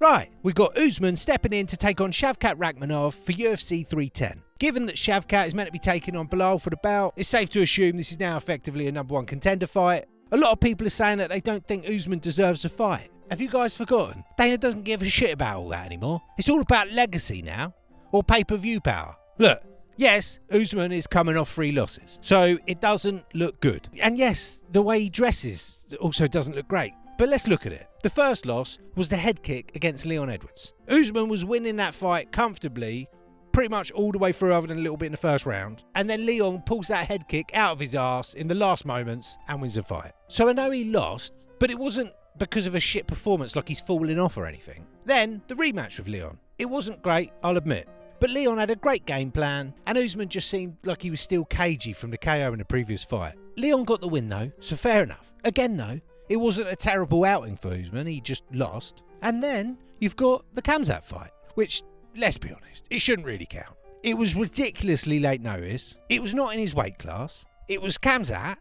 Right, we got Usman stepping in to take on Shavkat Rakhmonov for UFC 310. Given that Shavkat is meant to be taking on Bilal for the bout, it's safe to assume this is now effectively a #1 contender fight. A lot of people are saying that they don't think Usman deserves a fight. Have you guys forgotten? Dana doesn't give a shit about all that anymore. It's all about legacy now, or pay-per-view power. Look, yes, Usman is coming off 3 losses, so it doesn't look good. And yes, the way he dresses also doesn't look great. But let's look at it. The first loss was the head kick against Leon Edwards. Usman was winning that fight comfortably, pretty much all the way through other than a little bit in the first round. And then Leon pulls that head kick out of his ass in the last moments and wins the fight. So I know he lost, but it wasn't because of a shit performance like he's falling off or anything. Then the rematch with Leon. It wasn't great, I'll admit. But Leon had a great game plan, and Usman just seemed like he was still cagey from the KO in the previous fight. Leon got the win though, so fair enough. Again though, it wasn't a terrible outing for Usman, he just lost. And then you've got the Khamzat fight, which, let's be honest, it shouldn't really count. It was ridiculously late notice, it was not in his weight class, it was Khamzat,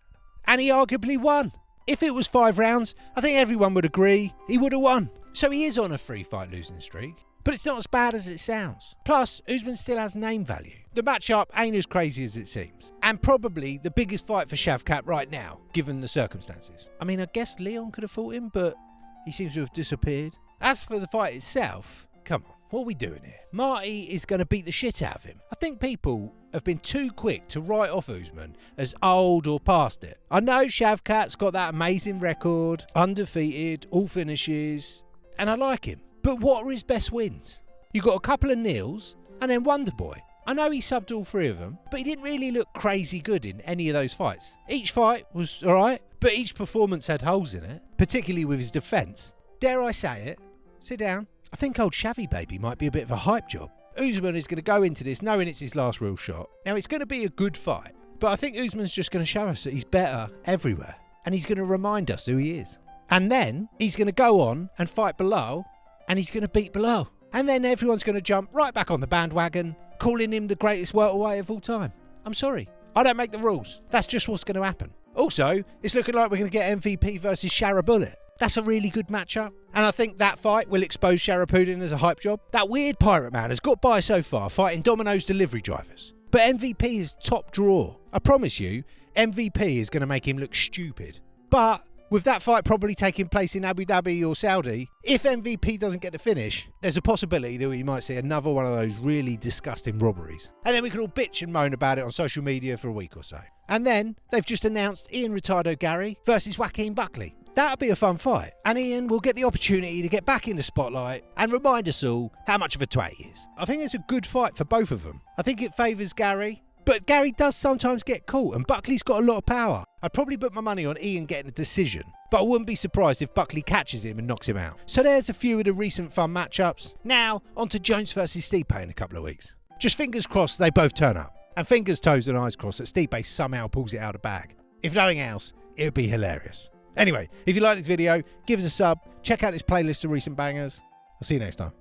and he arguably won. If it was 5 rounds, I think everyone would agree he would have won. So he is on a 3-fight losing streak, but it's not as bad as it sounds. Plus, Usman still has name value. The matchup ain't as crazy as it seems, and probably the biggest fight for Shavkat right now, given the circumstances. I mean, I guess Leon could have fought him, but he seems to have disappeared. As for the fight itself, come on, what are we doing here? Marty is going to beat the shit out of him. I think people have been too quick to write off Usman as old or past it. I know Shavkat's got that amazing record, undefeated, all finishes, and I like him. But what are his best wins? You got a couple of nils and then Wonderboy. I know he subbed all 3 of them, but he didn't really look crazy good in any of those fights. Each fight was alright, but each performance had holes in it, particularly with his defence. Dare I say it? Sit down. I think old Shavy Baby might be a bit of a hype job. Usman is going to go into this knowing it's his last real shot. Now it's going to be a good fight, but I think Usman's just going to show us that he's better everywhere, and he's going to remind us who he is. And then he's going to go on and fight Bilal, and he's going to beat Bilal. And then everyone's going to jump right back on the bandwagon, calling him the greatest welterweight of all time. I'm sorry, I don't make the rules. That's just what's going to happen. Also, it's looking like we're going to get MVP versus Sharabullet. That's a really good matchup, and I think that fight will expose Sharapudin as a hype job. That weird pirate man has got by so far fighting Domino's delivery drivers. But MVP is top draw. I promise you, MVP is going to make him look stupid. But with that fight probably taking place in Abu Dhabi or Saudi, if MVP doesn't get the finish, there's a possibility that we might see another one of those really disgusting robberies. And then we can all bitch and moan about it on social media for a week or so. And then they've just announced Ian Ricardo Gary versus Joaquin Buckley. That'll be a fun fight, and Ian will get the opportunity to get back in the spotlight and remind us all how much of a twat he is. I think it's a good fight for both of them. I think it favours Gary, but Gary does sometimes get caught, and Buckley's got a lot of power. I'd probably put my money on Ian getting a decision, but I wouldn't be surprised if Buckley catches him and knocks him out. So there's a few of the recent fun matchups. Now, on to Jones versus Stipe in a couple of weeks. Just fingers crossed they both turn up, and fingers, toes and eyes crossed that Stipe somehow pulls it out of the bag. If nothing else, it would be hilarious. Anyway, if you like this video, give us a sub, check out this playlist of recent bangers. I'll see you next time.